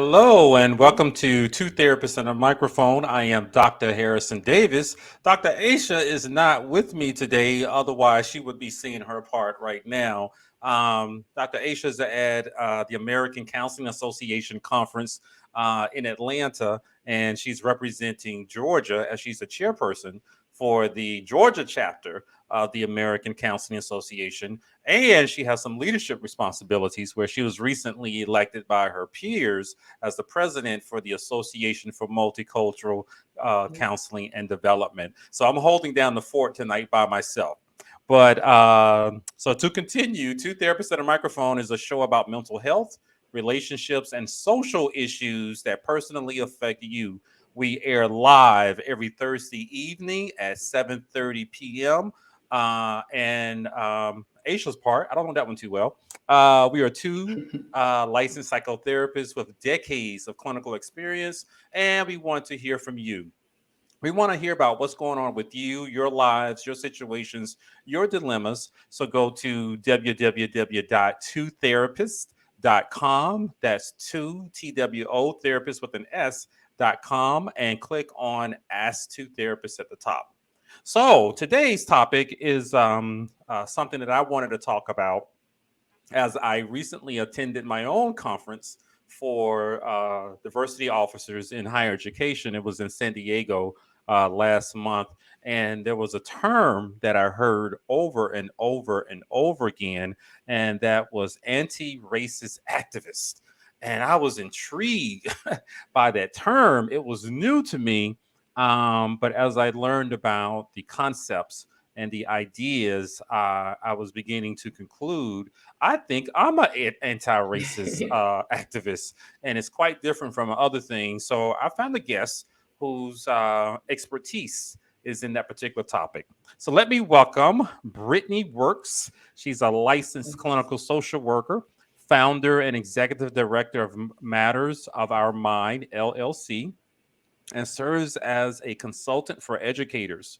Hello and welcome to Two Therapists and a Microphone. I am Dr. Harrison Davis. Dr. Aisha is not with me today, otherwise she would be seeing her part right now. Dr. Aisha is at the American Counseling Association conference in Atlanta, and she's representing Georgia as she's the chairperson for the Georgia chapter of the American Counseling Association. And she has some leadership responsibilities where she was recently elected by her peers as the president for the Association for Multicultural Counseling and Development. So I'm holding down the fort tonight by myself. But so to continue, Two Therapists and a Microphone is a show about mental health, relationships, and social issues that personally affect you. We air live every Thursday evening at 7:30 p.m. And Aisha's part, I don't know that one too well. We are two licensed psychotherapists with decades of clinical experience, and we want to hear from you. We want to hear about what's going on with you, your lives, your situations, your dilemmas. So go to www.twotherapist.com. That's two, TWO, therapist with an S.com, and click on Ask Two Therapists at the top. So today's topic is something that I wanted to talk about as I recently attended my own conference for diversity officers in higher education. It was in San Diego last month. And there was a term that I heard over and over and over again, and that was anti-racist activist. And I was intrigued by that term. It was new to me. But as I learned about the concepts and the ideas, I was beginning to conclude I think I'm an anti-racist activist, and it's quite different from other things. So I found a guest whose expertise is in that particular topic. So let me welcome Brittany Works. She's a licensed clinical social worker, founder and executive director of Matters of Our Mind, LLC, and serves as a consultant for educators,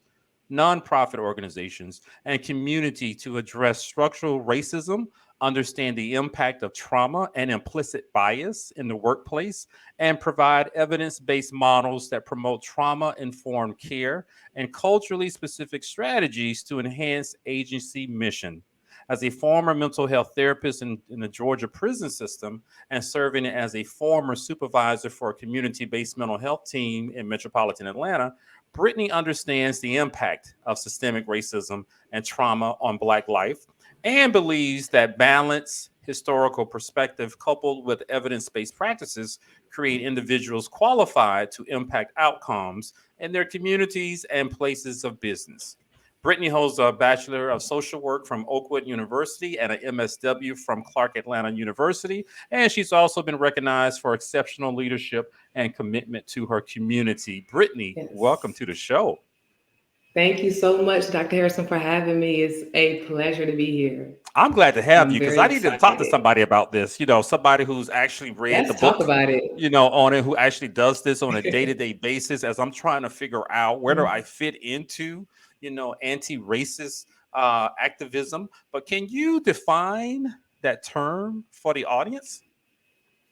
nonprofit organizations, and community to address structural racism, understand the impact of trauma and implicit bias in the workplace, and provide evidence based models that promote trauma informed care and culturally specific strategies to enhance agency mission. As a former mental health therapist in the Georgia prison system and serving as a former supervisor for a community based mental health team in metropolitan Atlanta, Brittany understands the impact of systemic racism and trauma on Black life and believes that balanced historical perspective coupled with evidence-based practices create individuals qualified to impact outcomes in their communities and places of business. Brittany holds a Bachelor of Social Work from Oakwood University and an MSW from Clark Atlanta University. And she's also been recognized for exceptional leadership and commitment to her community. Brittany, Yes. welcome to the show. Thank you so much, Dr. Harrison, for having me. It's a pleasure to be here. I'm glad to have I'm you because very I need to talk to excited. somebody about this. Somebody who's actually read the Let's talk book, about it. on it, who actually does this on a day-to-day basis as I'm trying to figure out where do I fit into, anti-racist activism. But can you define that term for the audience?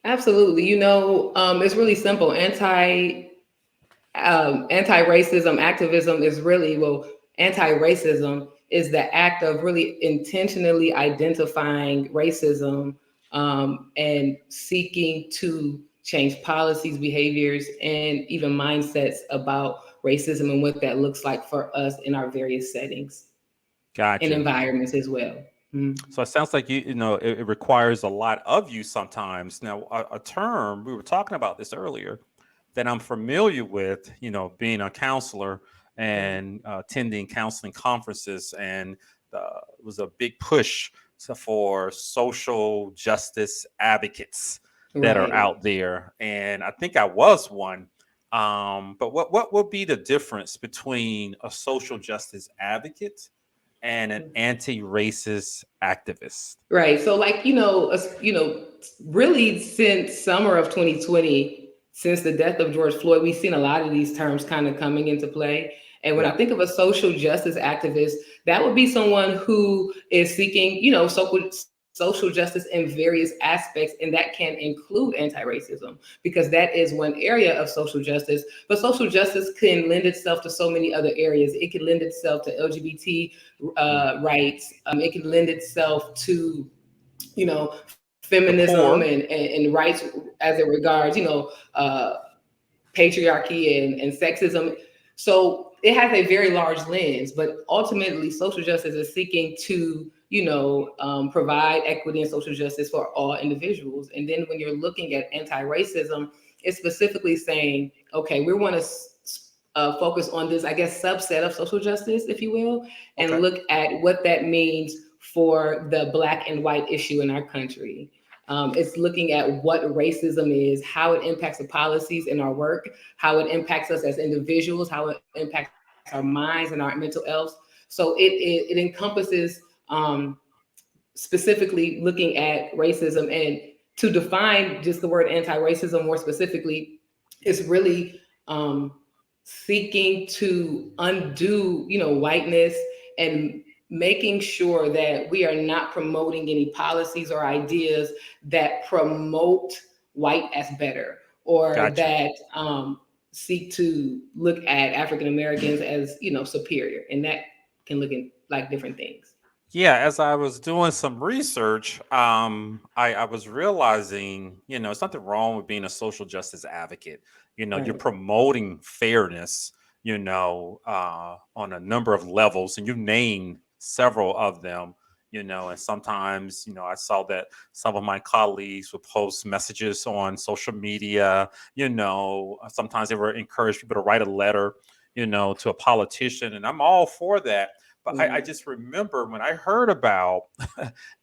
Absolutely. It's really simple. Anti-racism activism is really, anti-racism is the act of really intentionally identifying racism and seeking to change policies, behaviors, and even mindsets about racism and what that looks like for us in our various settings and Gotcha. environments as well. So it sounds like it requires a lot of you sometimes. Now, a term we were talking about this earlier that I'm familiar with, being a counselor and attending counseling conferences, and it was a big push for social justice advocates that are Right. out there, and I think I was one. But what would be the difference between a social justice advocate and an anti-racist activist? Right. So, really since summer of 2020, since the death of George Floyd, we've seen a lot of these terms kind of coming into play. And when I Yeah. think of a social justice activist, that would be someone who is seeking, social justice in various aspects, and that can include anti-racism, because that is one area of social justice. But social justice can lend itself to so many other areas. It can lend itself to LGBT Mm. rights. It can lend itself to, The feminism poor. and rights as it regards, patriarchy and sexism. So it has a very large lens, but ultimately, social justice is seeking to, provide equity and social justice for all individuals. And then when you're looking at anti-racism, it's specifically saying, okay, we want to focus on this, I guess, subset of social justice, if you will, and Okay. look at what that means for the Black and white issue in our country. It's looking at what racism is, how it impacts the policies in our work, how it impacts us as individuals, how it impacts our minds and our mental health. So it encompasses specifically looking at racism. And to define just the word anti-racism more specifically, is really seeking to undo, whiteness, and making sure that we are not promoting any policies or ideas that promote white as better, or Gotcha. that seek to look at African Americans as, superior. And that can look in like different things. Yeah, as I was doing some research, I was realizing, it's nothing wrong with being a social justice advocate. You're Right. promoting fairness, on a number of levels, and you named several of them, and sometimes, I saw that some of my colleagues would post messages on social media, sometimes they were encourage people to write a letter, to a politician, and I'm all for that, but I Right. just remember when I heard about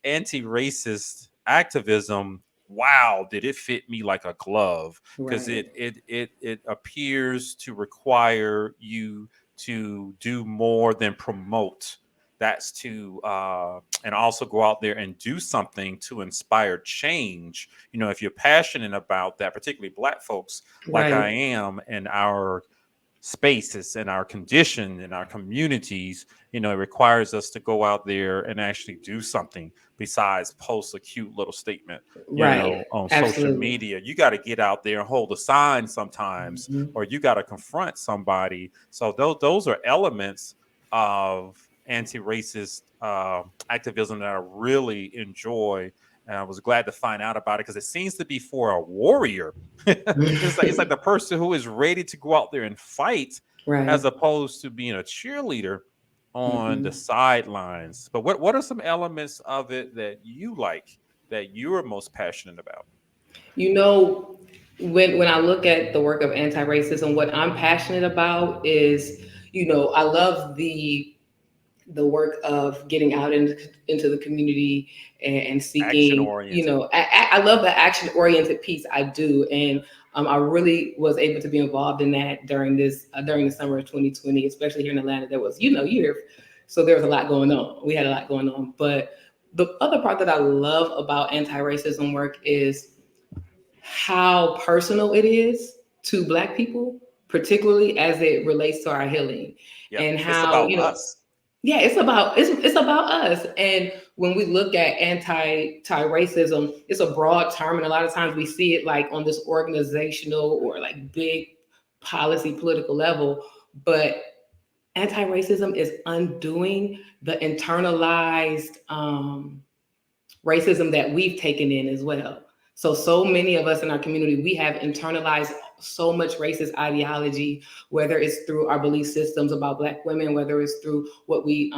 anti-racist activism. Wow, did it fit me like a glove? Because Right. it appears to require you to do more than promote. That's to and also go out there and do something to inspire change. If you're passionate about that, particularly Black folks, like I Right. am, in our spaces and our condition in our communities, it requires us to go out there and actually do something besides post a cute little statement, Right. on social Absolutely. media. You got to get out there and hold a sign sometimes, Mhm. or you got to confront somebody. So those are elements of anti-racist activism that I really enjoy. And I was glad to find out about it because it seems to be for a warrior. It's like the person who is ready to go out there and fight, Right. as opposed to being a cheerleader on the Mhm. sidelines. But what are some elements of it that you like, that you are most passionate about? You know, when I look at the work of anti-racism, what I'm passionate about is, I love the work of getting out into the community and Action seeking, oriented. I love the action oriented piece. I do. And I really was able to be involved in that during the summer of 2020, especially here in Atlanta. There was, so there was a lot going on. We had a lot going on. But the other part that I love about anti-racism work is how personal it is to Black people, particularly as it relates to our healing. Yep, And it's how, about us. yeah, it's about us. And when we look at anti-racism, it's a broad term, and a lot of times we see it like on this organizational or like big policy political level. But anti-racism is undoing the internalized racism that we've taken in as well. So many of us in our community, we have internalized so much racist ideology, whether it's through our belief systems about Black women, whether it's through what we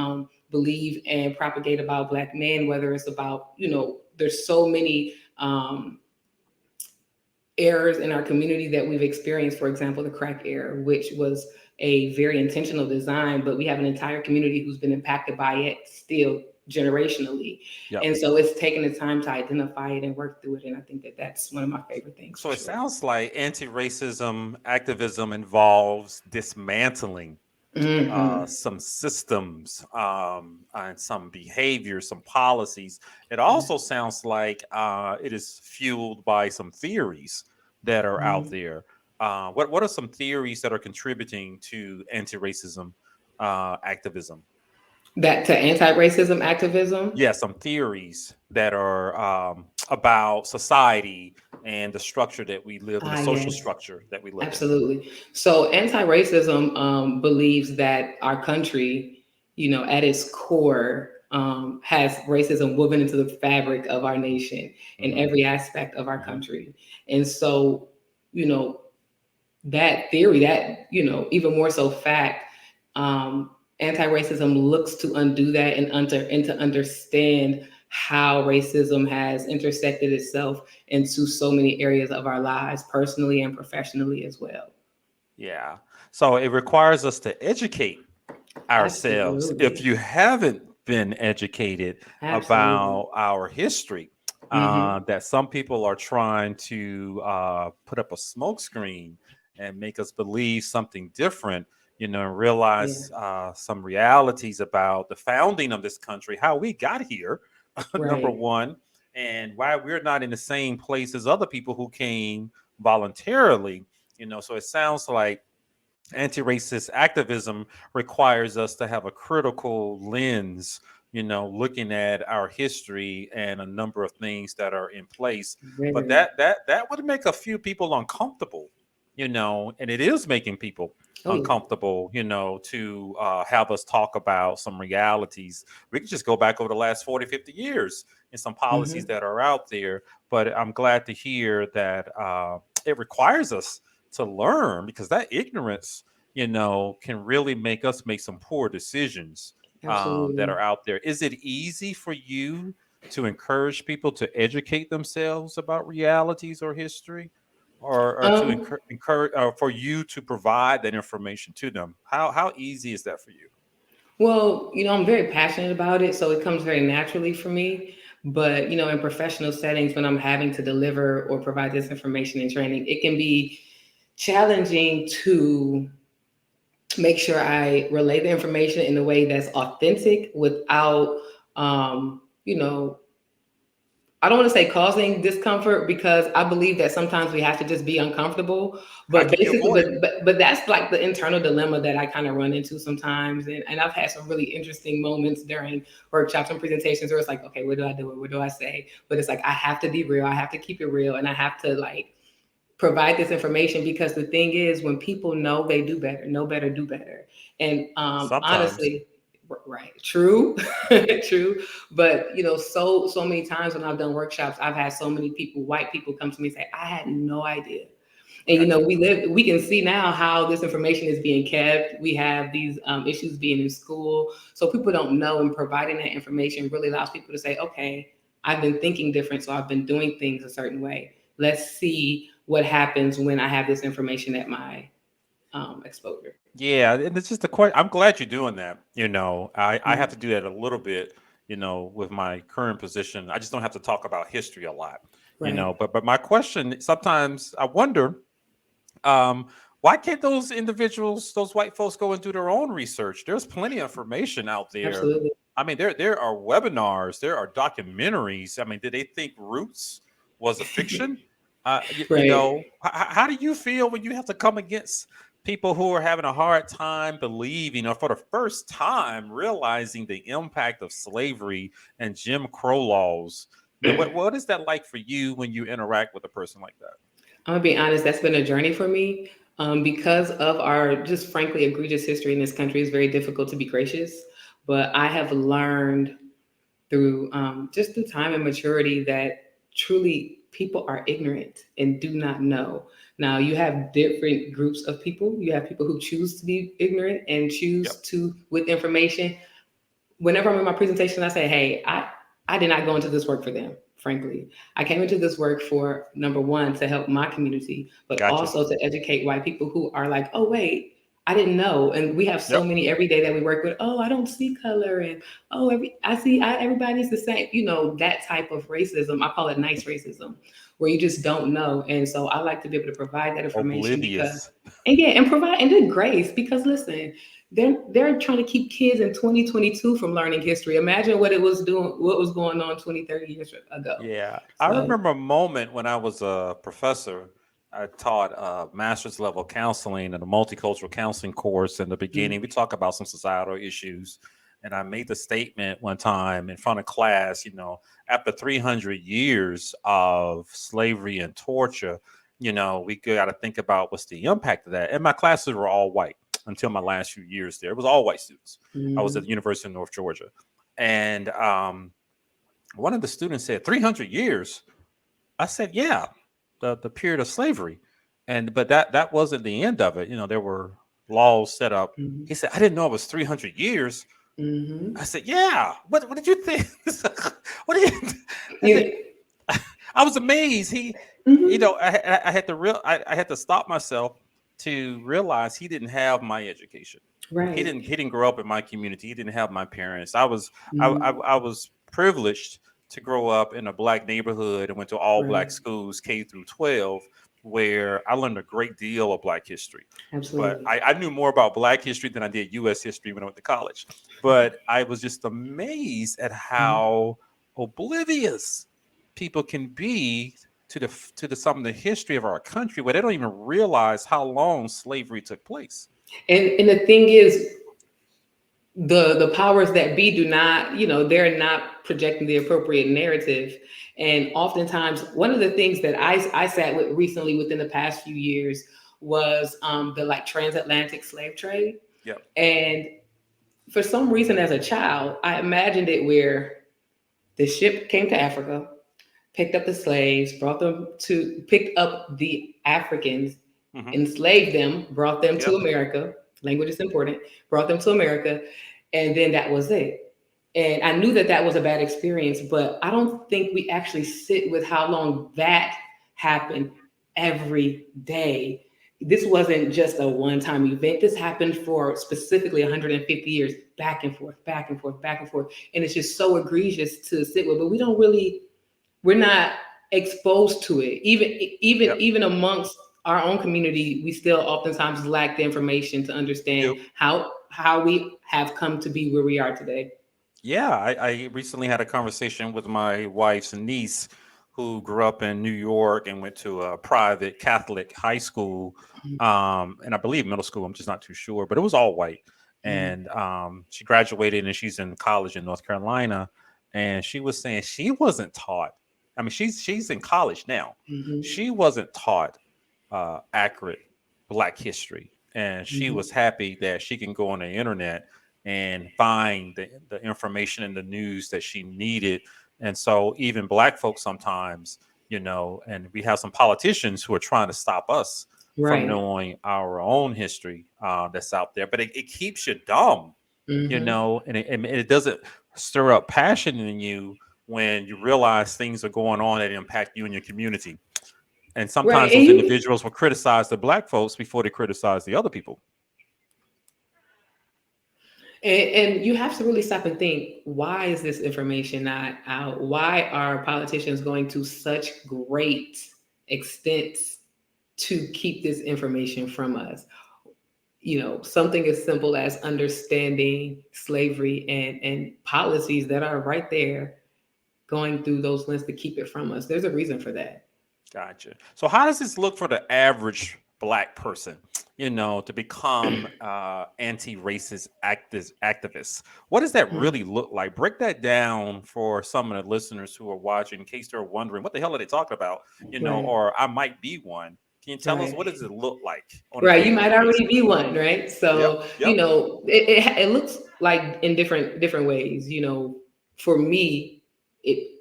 believe and propagate about Black men, whether it's about, there's so many errors in our community that we've experienced. For example, the crack error, which was a very intentional design, but we have an entire community who's been impacted by it still generationally. Yep. And so it's taken the time to identify it and work through it. And I think that that's one of my favorite things So for it sure. sounds like anti-racism activism involves dismantling Hmm. some systems, and some behaviors, some policies. It also sounds like it is fueled by some theories that are out there. What are some theories that are contributing to anti-racism activism? That to anti-racism activism. Yeah, some theories that are about society and the structure that we live in, the Ah, social yes. structure that we live in. Absolutely. So anti-racism believes that our country, at its core, has racism woven into the fabric of our nation in Hmm. every aspect of our Hmm. country. And so, you know, that theory, that, even more so fact, anti-racism looks to undo that and to understand how racism has intersected itself into so many areas of our lives, personally and professionally as well. Yeah. So it requires us to educate ourselves. If Absolutely. you haven't been educated Absolutely. about our history, Hmm. that some people are trying to put up a smokescreen and make us believe something different, and Yeah. realize some realities about the founding of this country, how we got here, number Right. one, and why we're not in the same place as other people who came voluntarily. So it sounds like anti-racist activism requires us to have a critical lens, looking at our history and a number of things that are in place. But Very. that would make a few people uncomfortable, and it is making people Oh yeah. uncomfortable, to have us talk about some realities. We could just go back over the last 40, 50 years and some policies Hmm. that are out there. But I'm glad to hear that it requires us to learn, because that ignorance, can really make us make some poor decisions that Absolutely. are out there. Is it easy for you to encourage people to educate themselves about realities or history, or to Um, encourage, for you to provide that information to them? How easy is that for you? well, I'm very passionate about it, so it comes very naturally for me. But, in professional settings, when I'm having to deliver or provide this information and training, it can be challenging to make sure I relay the information in a way that's authentic without, you know, I don't want to say causing discomfort because I believe that sometimes we have to just be uncomfortable. How But can you basically, avoid it? but that's like the internal dilemma that I kind of run into sometimes. And I've had some really interesting moments during workshops and presentations where it's like, okay, what do I do? What do I say? But it's like I have to be real. I have to keep it real, and I have to like provide this information because the thing is when people know, they do better, know better, do better. And Sometimes. honestly, right, true. True. But so many times when I've done workshops, I've had so many people, white people, come to me and say, I had no idea. And Got you. we can see now how this information is being kept. We have these issues being in school, so people don't know, and providing that information really allows people to say, okay, I've been thinking different, so I've been doing things a certain way. Let's see what happens when I have this information at my exposure. Yeah, and it's just a question. I'm glad you're doing that. I have Mm. to do that a little bit, with my current position. I just don't have to talk about history a lot, Right. But my question, sometimes I wonder, um, why can't those individuals, those white folks, go and do their own research? There's plenty of information out there. Absolutely. I mean, there are webinars, there are documentaries. I mean, did they think Roots was a fiction? Right. How do you feel when you have to come against people who are having a hard time believing, or for the first time realizing the impact of slavery and Jim Crow laws? What is that like for you when you interact with a person like that? I'm gonna be honest, that's been a journey for me. Because of our just frankly egregious history in this country, it's very difficult to be gracious. But I have learned through just through time and maturity that truly people are ignorant and do not know. Now you have different groups of people. You have people who choose to be ignorant and choose Yep. to with information. Whenever I'm in my presentation, I say, hey, I did not go into this work for them, frankly. I came into this work for number one, to help my community, but Gotcha. also to educate white people who are like, oh, wait, I didn't know. And we have so Yep. many every day that we work with. Oh, I don't see color. And oh, everybody's the same. That type of racism. I call it nice racism, where you just don't know. And so I like to be able to provide that information because, Oblivious. and yeah, and provide and then grace because listen, they're trying to keep kids in 2022 from learning history. Imagine what was going on 20, 30 years ago. Yeah, I So, remember a moment when I was a professor. I taught master's level counseling and a multicultural counseling course. In the beginning, mm, we talk about some societal issues, And I made the statement one time in front of class, after 300 years of slavery and torture, we got to think about what's the impact of that. And my classes were all white until my last few years there. It was all white students. I was at the University of North Georgia. And one of the students said, 300 years? I said, yeah, the period of slavery. But that wasn't the end of it. There were laws set up. Mhm. He said, I didn't know it was 300 years. I Mhm. said, yeah. What did you think? What did you I Yeah. said, I was amazed. Mhm. I had to I had to stop myself to realize he didn't have my education. Right. He didn't grow up in my community. He didn't have my parents. I Mhm. was privileged to grow up in a black neighborhood and went to all black Right. schools K through 12, where I learned a great deal of black history. But Absolutely. I knew more about black history than I did US history when I went to college. But I was just amazed at Mhm. how oblivious people can be to the some of the history of our country, where they don't even realize how long slavery took place. And the thing is, the powers that be do not, they're not projecting the appropriate narrative. And oftentimes, one of the things that I sat with recently within the past few years was the like transatlantic slave trade. Yep. And for some reason, as a child, I imagined it where the ship came to Africa, picked up the slaves, picked up the Africans, Hmm. enslaved them, brought them to Yep. America. Language is important. Brought them to America, and then that was it. And I knew that that was a bad experience, but I don't think we actually sit with how long that happened every day. This wasn't just a one-time event. This happened for specifically 150 years, back and forth, back and forth, back and forth. And it's just so egregious to sit with, but we're not exposed to it. Yep. Even amongst our own community, we still oftentimes lack the information to We understand do. how we have come to be where we are today. Yeah, I recently had a conversation with my wife's niece who grew up in New York and went to a private Catholic high school, and I believe middle school. I'm just not too sure, but it was all white. Mhm. And she graduated and she's in college in North Carolina. And she was saying she wasn't taught. I mean, she's in college now. Mhm. She wasn't taught accurate Black history, and she was Mhm. happy that she can go on the internet and find the information and the news that she needed. And so even Black folks sometimes, and we have some politicians who are trying to stop us from Right. knowing our own history that's out there, but it keeps you dumb, Mhm. and it doesn't stir up passion in you when you realize things are going on that impact you and your community. And Right. sometimes And those you individuals will criticize the Black folks before they criticize the other people. and you have to really stop and think, why is this information not out? Why are politicians going to such great extents to keep this information from us? Something as simple as understanding slavery and policies that are right there, going through those lists to keep it from us. There's a reason for that. Gotcha. So how does this look for the average Black person, to become anti-racist activists? What does that Mhm. really look like? Break that down for some of the listeners who are watching in case they're wondering, what the hell are they talking about? Right, Or I might be one. Can you tell us, right. what does it look like on a Right, you day-to-day might already basis? be one, right? Yep. So, Yep. it looks like in different ways. For me, it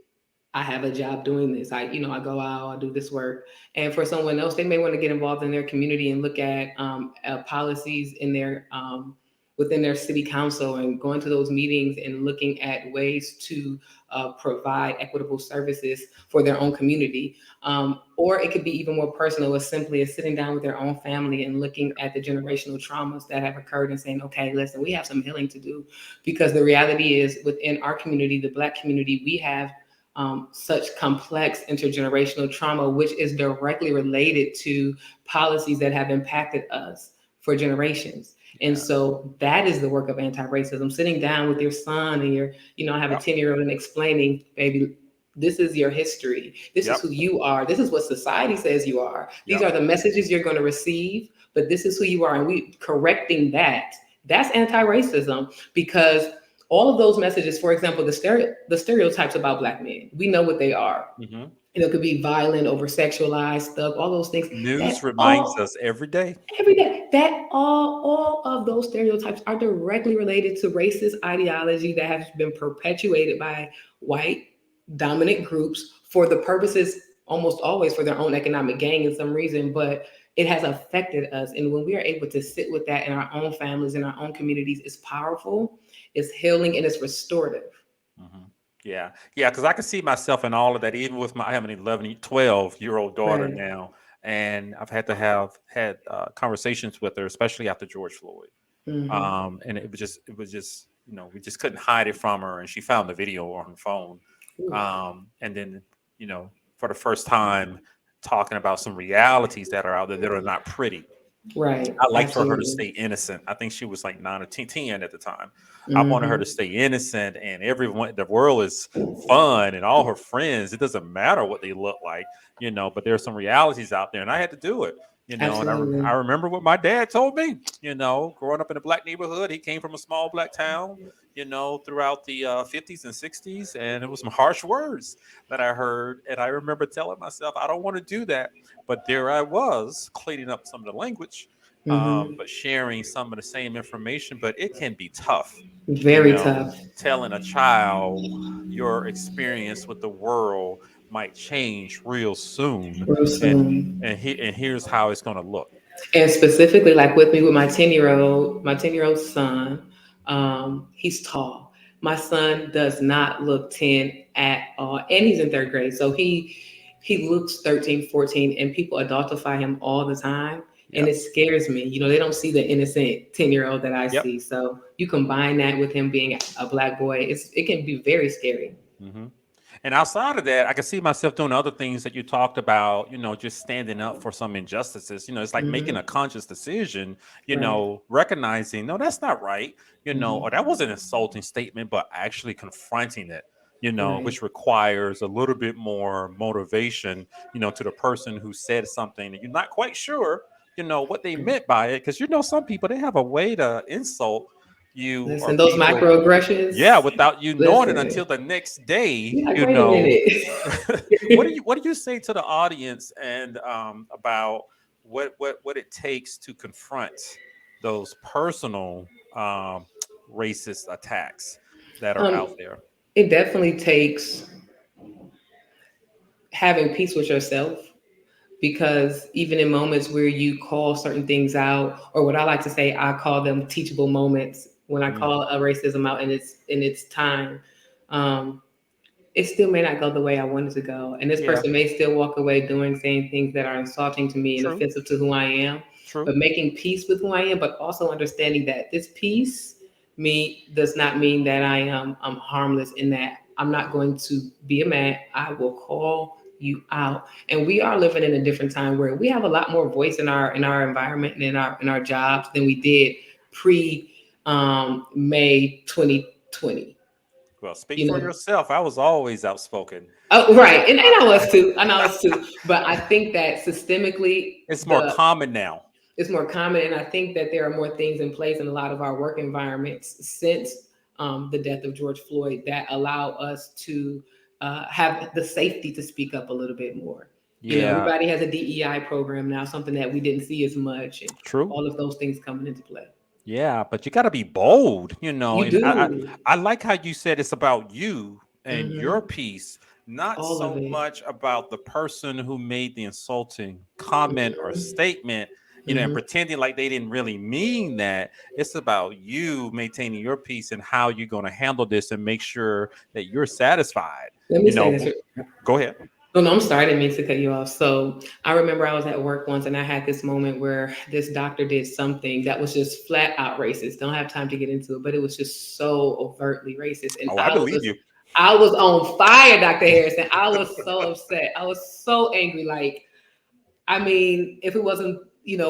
I have a job doing this. I go out, I do this work. And for someone else, they may want to get involved in their community and look at policies in their within their city council and going to those meetings and looking at ways to provide equitable services for their own community. Or it could be even more personal, as simply as sitting down with their own family and looking at the generational traumas that have occurred and saying, okay, listen, we have some healing to do. Because the reality is, within our community, the Black community, we have such complex intergenerational trauma, which is directly related to policies that have impacted us for generations. And Yeah. so that is the work of anti-racism, sitting down with your son and I have a Yep. 10-year-old, and explaining, baby, this is your history. This is Yep. who you are. This is what society says you are. These Yep. are the messages you're going to receive, but this is who you are. And we correcting that. That's anti-racism, because All of those messages, for example, the stereotypes about Black men, we know what they are. Hmm. It could be violent, over sexualized stuff, all those things. News That reminds all us every day. every day, that all of those stereotypes are directly related to racist ideology that has been perpetuated by white dominant groups for the purposes, almost always for their own economic gain in some reason, but it has affected us. And when we are able to sit with that in our own families, in our own communities, it's powerful, it's healing, and it's restorative. Hmm. Yeah, yeah, because I can see myself in all of that, even with I have an 11, 12-year-old daughter Right. now, and I've had to have had conversations with her, especially after George Floyd. Hmm. And it was just, we just couldn't hide it from her, and she found the video on her phone. And then, for the first time, talking about some realities that are out there that are not pretty. Right. I like for her to Absolutely. stay innocent. I think she was like 9 or 10 at the time. I wanted her to Hmm. stay innocent, and everyone, the world is fun, and all her friends. It doesn't matter what they look like, but there's some realities out there, and I had to do it. And I Absolutely. remember what my dad told me. Growing up in a black neighborhood, he came from a small black town. Throughout the 50s and 60s, and it was some harsh words that I heard, and I remember telling myself, I don't want to do that, but there I was cleaning up some of the language, Hmm. but sharing some of the same information. But it can be tough, you Very know, tough. telling a child your experience with the world might change real soon, Real and soon. here's how it's going to look. And specifically, like with me, with my 10-year old son, he's tall. My son does not look 10 at all, and he's in third grade, so he looks 13, 14, and people adultify him all the time, and Yep. it scares me. They don't see the innocent 10-year-old that I Yep. see. So you combine that with him being a Black boy, it can be very scary. Hmm. And outside of that, I can see myself doing other things that you talked about, just standing up for some injustices. It's like making Hmm. a conscious decision, Right. recognizing, no, that's not right, or Hmm. that was an insulting statement, but actually confronting it, Right. which requires a little bit more motivation, to the person who said something that you're not quite sure, what they meant by it. Because, some people, they have a way to insult you or Listen, those people, yeah, microaggressions. without you knowing it Listen, until the next day, you're like, wait a minute. what do you say to the audience and about what it takes to confront those personal racist attacks that are out um, there? it definitely takes having peace with yourself, because even in moments where you call certain things out, or what I like to say, I call them teachable moments. When I Mm, call a racism out in its time, um, it still may not go the way I want it to go, and this yeah, person may still walk away saying things that are insulting to me and true, offensive to who I am. true. But making peace with who I am, but also understanding that this peace me does not mean that I'm harmless, in that I'm not going to be a man. I will call you out. And we are living in a different time where we have a lot more voice in our environment and in our jobs than we did pre May 2020. Well, speak You for know, yourself. I was always outspoken. oh, right, and I I, was too. And I was too. But I think that systemically, it's more the common now. it's more common, and I think that there are more things in place in a lot of our work environments since the death of George Floyd that allow us to have the safety to speak up a little bit more. Yeah, Everybody has a DEI program now, something that we didn't see as much, and true. all of those things coming into play. Yeah, but you got to be bold, You And do. I like how you said it's about you and your Hmm. piece, not All of so it. much about the person who made the insulting comment or statement, and Hmm. pretending like they didn't really mean that. It's about you maintaining your piece and how you're going to handle this and make sure that you're satisfied. Let me You say know, this. go ahead. Oh, no, I'm sorry. I didn't mean to cut you off. So I remember I was at work once and I had this moment where this doctor did something that was just flat out racist. Don't have time to get into it, but it was just so overtly racist. And Oh, I I believe was you. I was on fire, Dr. Harrison. I was so upset. I was so angry. Like, I mean, if it wasn't,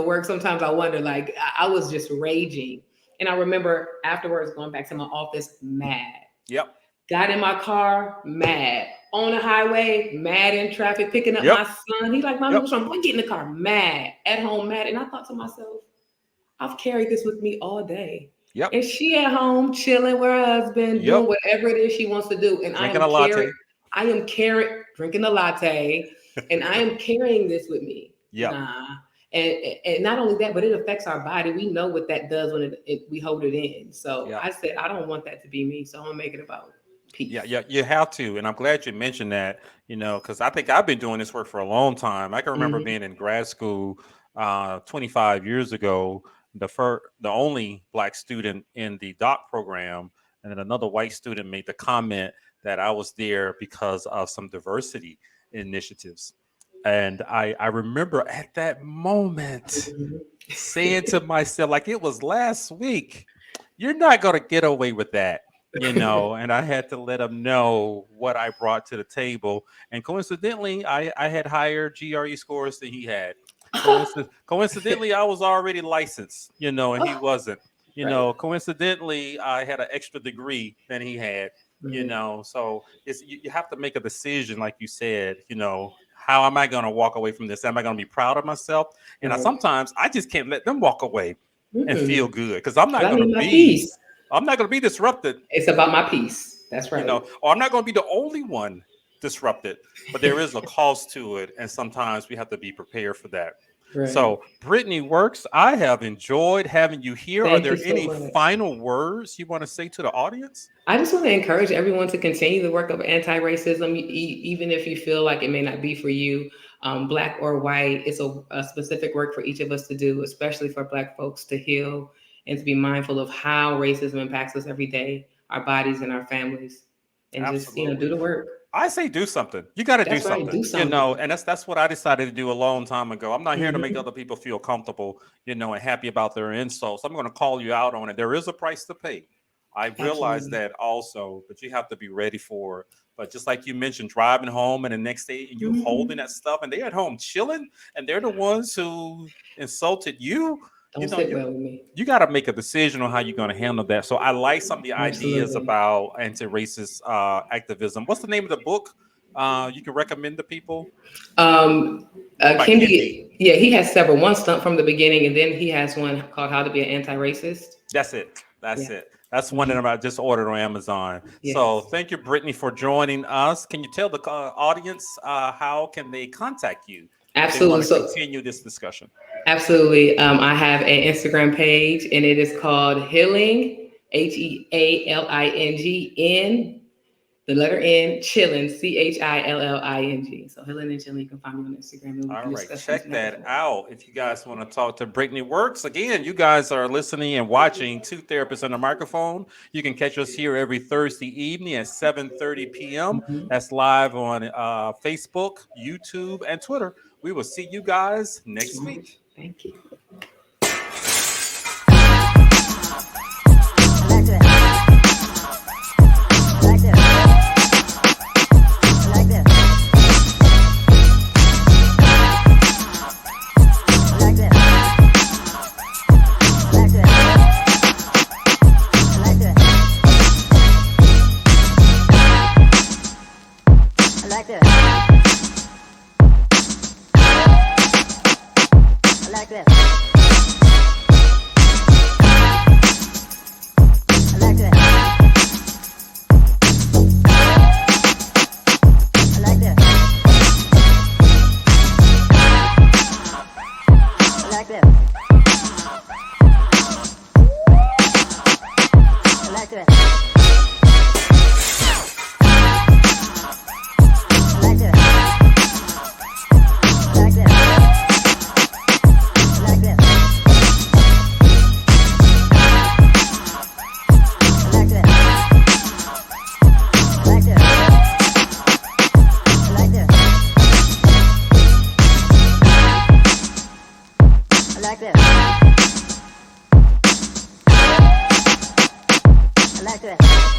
work, sometimes I wonder, like, I was just raging. And I remember afterwards going back to my office mad. Yep. Got in my car, mad. On the highway, mad in traffic, picking up Yep. my son. He's like, Mommy, Yep. what's wrong? Boy, get in the car, mad. At home, mad. And I thought to myself, I've carried this with me all day. Yep. and she at home chilling with her husband, doing Yep. whatever it is she wants to do. And Drinking a latte. drinking a latte, and I am carrying this with me. Yep. Nah. And not only that, but it affects our body. We know what that does when we hold it in. So Yep. I said, I don't want that to be me. So I'm gonna make it about Yeah, peace. yeah, you have to, and I'm glad you mentioned that. Because I think I've been doing this work for a long time. I can remember Hmm. being in grad school 25 years ago, the only black student in the doc program, and then another white student made the comment that I was there because of some diversity initiatives, and I remember at that moment saying to myself, like it was last week, you're not going to get away with that, and I had to let them know what I brought to the table. And coincidentally, I had higher GRE scores than he had. Coincidentally, I was already licensed, and he wasn't. Right. Coincidentally, I had an extra degree than he had. Mhm. So you have to make a decision, like you said. How am I going to walk away from this? Am I going to be proud of myself? And Right. sometimes I just can't let them walk away and feel Mm-mm. good because 'Cause I need my peace. I'm not going to be disrupted, It's about my peace. That's right. or I'm not going to be the only one disrupted. But there is a cost to it, and sometimes we have to be prepared for that. Right. So, Brittany Works, I have enjoyed having you here. Are Thank you there so any much. final words you want to say to the audience? I just want to encourage everyone to continue the work of anti-racism, even if you feel like it may not be for you, black or white. It's a specific work for each of us to do, especially for Black folks to heal and to be mindful of how racism impacts us every day, our bodies and our families, and just do Absolutely. the work. I say do something. You got to do That's right. something, Do something. and that's what I decided to do a long time ago. I'm not here to make Hmm. other people feel comfortable, and happy about their insults. I'm going to call you out on it. There is a price to pay. I realize Absolutely. that also, but you have to be ready for it. But just like you mentioned, driving home and the next day you holding Hmm. that stuff, and they're at home chilling, and they're the ones who insulted you. You Don't know, sit you well with me. you got to make a decision on how you're going to handle that. So I like some of the ideas Absolutely. about anti-racist activism. What's the name of the book you can recommend to people? Um, One by Kendi. Kendi, yeah, he has several. One stunt from the beginning, and then he has one called "How to Be an Anti-Racist." That's it. That's Yeah. it. That's one Mhm. that I just ordered on Amazon. So Yes. thank you, Brittany, for joining us. Can you tell the audience how can they contact you if they want Absolutely. to So, continue this discussion? absolutely. I have an Instagram page, and it is called Healing, HeaLing, the letter N, chilling, CHILLING. So Healing and Chilling. You can find me on Instagram, and we All can right, discuss things check from that that perspective. out if you guys want to talk to Brittany Works. Again, you guys are listening and watching Two Therapists on the Microphone. You can catch us here every Thursday evening at 7:30 p.m. Mhm. That's live on Facebook, YouTube, and Twitter. We will see you guys next All right. week. Thank you. I like that.